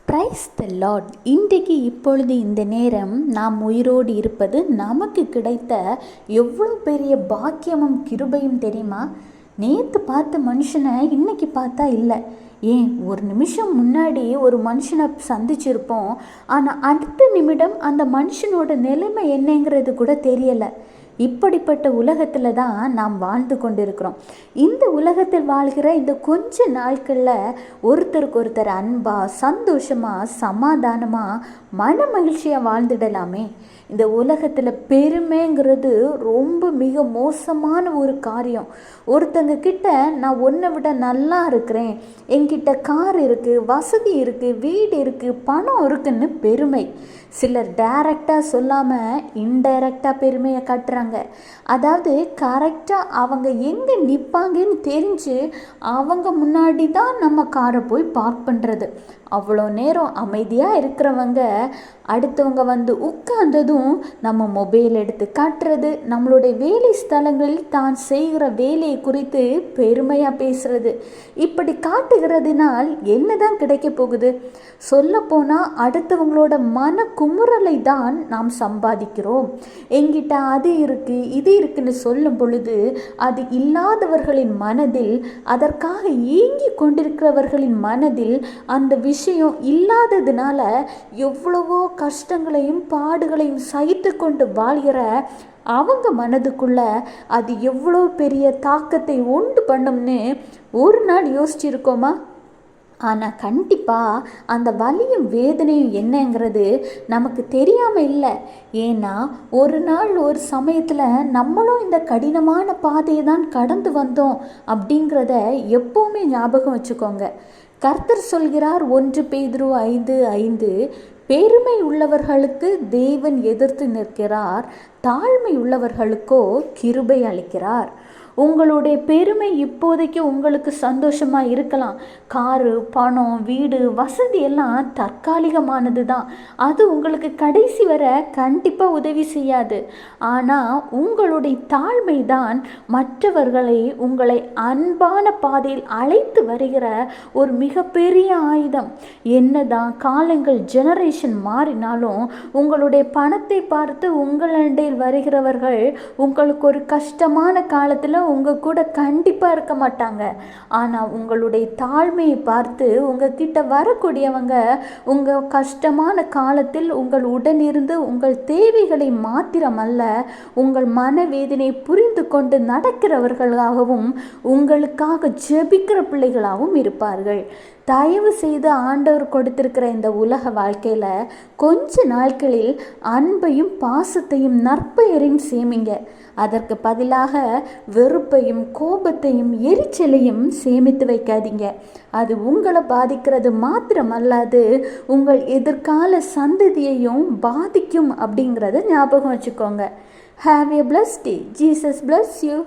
Praise the Lord. இன்றைக்கு இப்பொழுது இந்த நேரம் நாம் உயிரோடு இருப்பது நமக்கு கிடைத்த எவ்வளோ பெரிய பாக்கியமும் கிருபையும் தெரியுமா? நேற்று பார்த்த மனுஷனை இன்னைக்கு பார்த்தா இல்லை. ஏன், ஒரு நிமிஷம் முன்னாடி ஒரு மனுஷனை சந்திச்சிருப்போம், ஆனால் அடுத்த நிமிடம் அந்த மனுஷனோட நிலைமை என்னங்கிறது கூட தெரியலை. இப்படிப்பட்ட உலகத்தில் தான் நாம் வாழ்ந்து கொண்டிருக்கிறோம். இந்த உலகத்தில் வாழ்கிற இந்த கொஞ்ச நாட்களில் ஒருத்தருக்கு ஒருத்தர் அன்பாக, சந்தோஷமாக, சமாதானமாக, மன மகிழ்ச்சியாக வாழ்ந்துடலாமே. இந்த உலகத்தில் பெருமைங்கிறது ரொம்ப மிக மோசமான ஒரு காரியம். ஒருத்தங்க கிட்ட நான் ஒன்றை விட நல்லா இருக்கிறேன், என்கிட்ட கார் இருக்குது, வசதி இருக்குது, வீடு இருக்குது, பணம் இருக்குன்னு பெருமை. சிலர் டைரக்டாக சொல்லாமல் இன்டைரக்டாக பெருமையை காட்டுறாங்க. அதாவது கரெக்டாக அவங்க எங்கே நிற்பாங்கன்னு தெரிஞ்சு அவங்க முன்னாடி தான் நம்ம காரை போய் பார்க் பண்ணுறது. அவ்வளோ நேரம் அமைதியாக இருக்கிறவங்க அடுத்தவங்க வந்து உட்கார்ந்ததும் நம்ம மொபைல் எடுத்து காட்டுறது, நம்மளுடைய வேலை ஸ்தலங்களில் தான் செய்கிற வேலையை குறித்து பெருமையாக பேசுறது. இப்படி காட்டுகிறதுனால் என்ன தான் கிடைக்க போகுது? சொல்லப்போனால் அடுத்தவங்களோட மன குமுறலை தான் நாம் சம்பாதிக்கிறோம். எங்கிட்ட அது இருக்குது இது இருக்குன்னு சொல்லும் பொழுது அது இல்லாதவர்களின் மனதில், அதற்காக ஏங்கி கொண்டிருக்கிறவர்களின் மனதில் அந்த விஷயம் இல்லாததுனால எவ்வளவோ கஷ்டங்களையும் பாடுகளையும் சகித்து கொண்டு வாழ்கிற அவங்க மனதுக்குள்ள அது எவ்வளோ பெரிய தாக்கத்தை உண்டு பண்ணும்னு ஒரு நாள் யோசிச்சிருக்கோமா? ஆனால் கண்டிப்பாக அந்த வலியும் வேதனையும் என்னங்கிறது நமக்கு தெரியாமல் இல்லை. ஏன்னா ஒரு நாள் ஒரு சமயத்தில் நம்மளும் இந்த கடினமான பாதையை தான் கடந்து வந்தோம் அப்படிங்கிறத எப்போவுமே ஞாபகம் வச்சுக்கோங்க. கர்த்தர் சொல்கிறார், 1 பேதுரு 5:5, பெருமை உள்ளவர்களுக்கு தேவன் எதிர்த்து நிற்கிறார், தாழ்மை உள்ளவர்களுக்கோ கிருபை அளிக்கிறார். உங்களுடைய பெருமை இப்போதைக்கு உங்களுக்கு சந்தோஷமாக இருக்கலாம். காரு, பணம், வீடு, வசதி எல்லாம் தற்காலிகமானது தான். அது உங்களுக்கு கடைசி வர கண்டிப்பாக உதவி செய்யாது. ஆனால் உங்களுடைய தாழ்மை தான் மற்றவர்களை உங்களை அன்பான பாதையில் அழைத்து வருகிற ஒரு மிகப்பெரிய ஆயுதம். என்னதான் காலங்கள் ஜெனரேஷன் மாறினாலும் உங்களுடைய பணத்தை பார்த்து உங்களிடையில் வருகிறவர்கள் உங்களுக்கு ஒரு கஷ்டமான காலத்தில் உங்கள் கூட கண்டிப்பாக இருக்க மாட்டாங்க. ஆனால் உங்களுடைய தாழ்மையை பார்த்து உங்ககிட்ட வரக்கூடியவங்க உங்கள் கஷ்டமான காலத்தில் உங்கள் உடனிருந்து உங்கள் தேவைகளை மாத்திரமல்ல, உங்கள் மனவேதனையை புரிந்து கொண்டு நடக்கிறவர்களாகவும் உங்களுக்காக ஜெபிக்கிற பிள்ளைகளாகவும் இருப்பார்கள். தயவு செய்து ஆண்டவர் கொடுத்திருக்கிற இந்த உலக வாழ்க்கையில் கொஞ்ச நாட்களில் அன்பையும் பாசத்தையும் நற்பெயரையும் சேமிங்க. அதற்கு பதிலாக வெறுப்பையும் கோபத்தையும் எரிச்சலையும் சேமித்து வைக்காதீங்க. அது உங்களை பாதிக்கிறது மாத்திரமல்லாது உங்கள் எதிர்கால சந்ததியையும் பாதிக்கும் அப்படிங்கிறத ஞாபகம் வச்சுக்கோங்க. Have a blessed day. Jesus bless you.